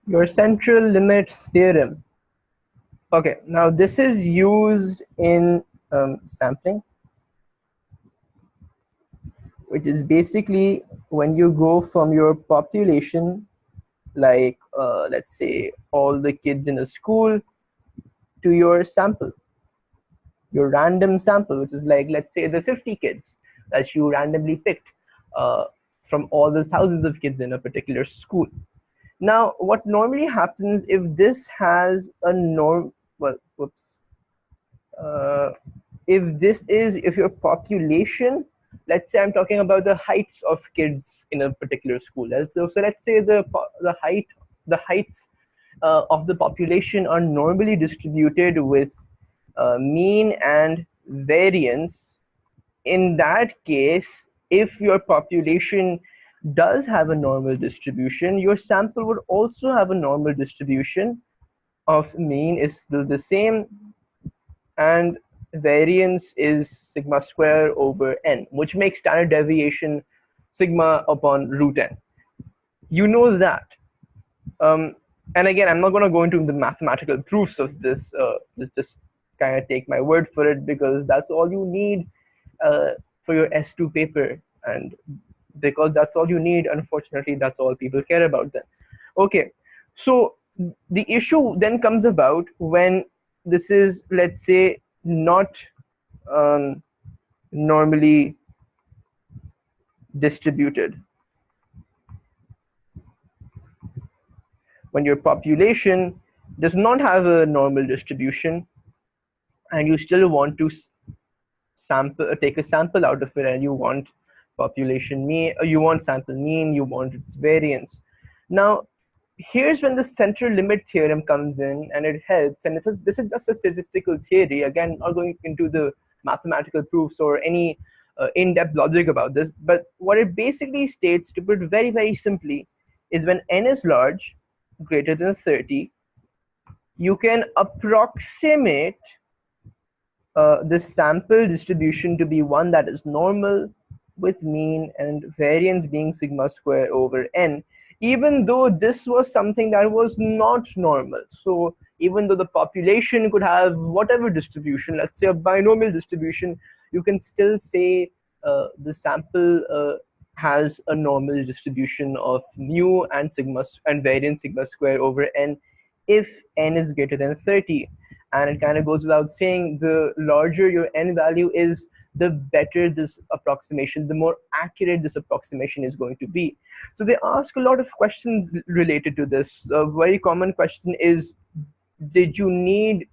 Your central limit theorem. Okay, now this is used in sampling, which is basically when you go from your population, like let's say all the kids in a school, to your sample, your random sample, which is like, let's say, the 50 kids that you randomly picked from all the thousands of kids in a particular school. Now, what normally happens if this has a norm, well, whoops, uh, if your population, let's say I'm talking about the heights of kids in a particular school. So let's say the heights of the population are normally distributed with mean and variance. In that case, if your population does have a normal distribution, your sample would also have a normal distribution of mean is still the same, and variance is sigma square over n, which makes standard deviation sigma upon root n. You know that. And again, I'm not going to go into the mathematical proofs of this. Just kind of take my word for it, because that's all you need for your S2 paper. And because that's all you need, unfortunately, that's all people care about then. Okay, so the issue then comes about when this is, let's say, not normally distributed. When your population does not have a normal distribution and you still want to take a sample out of it, and you want population mean, you want sample mean, you want its variance. Now, here's when the central limit theorem comes in, and it helps. And this is just a statistical theory. Again, not going into the mathematical proofs or any in-depth logic about this, but what it basically states, to put it very, very simply, is when n is large, greater than 30, you can approximate this sample distribution to be one that is normal, with mean and variance being sigma square over n, even though this was something that was not normal. So even though the population could have whatever distribution, let's say a binomial distribution, you can still say the sample has a normal distribution of mu and sigma and variance sigma square over n if n is greater than 30. And it kind of goes without saying, the larger your n value is, the better this approximation, the more accurate this approximation is going to be. So they ask a lot of questions related to this. A very common question is, did you need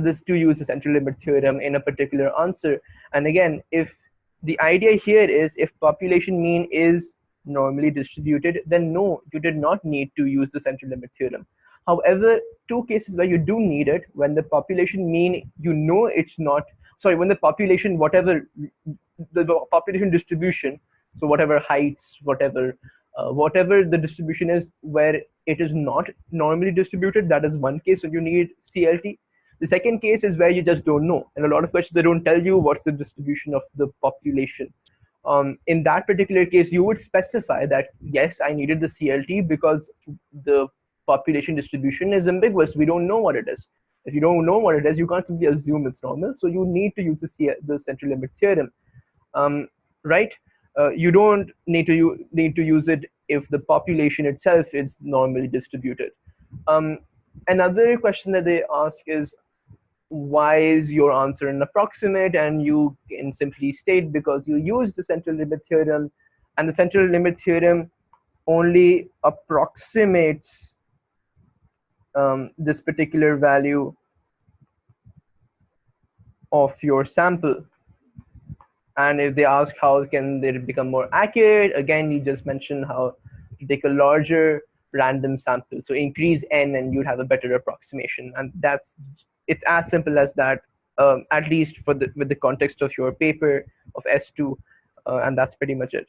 this to use the central limit theorem in a particular answer? And again, if the idea here is, if population mean is normally distributed, then no, you did not need to use the central limit theorem. However, two cases where you do need it, when the population mean, you know it's not, sorry, when the population, whatever the population distribution, so whatever heights, whatever the distribution is, where it is not normally distributed, that is one case when you need CLT. The second case is where you just don't know. And a lot of questions, they don't tell you what's the distribution of the population. In that particular case, you would specify that, yes, I needed the CLT because the population distribution is ambiguous. We don't know what it is. If you don't know what it is, you can't simply assume it's normal. So you need to use the central limit theorem, right? You don't need to use it if the population itself is normally distributed. Another question that they ask is, why is your answer an approximate? And you can simply state, because you use the central limit theorem, and the central limit theorem only approximates this particular value of your sample. And if they ask how can they become more accurate, again, you just mention how to take a larger random sample. So increase n and you'd have a better approximation. And it's as simple as that, at least with the context of your paper of S2, and that's pretty much it.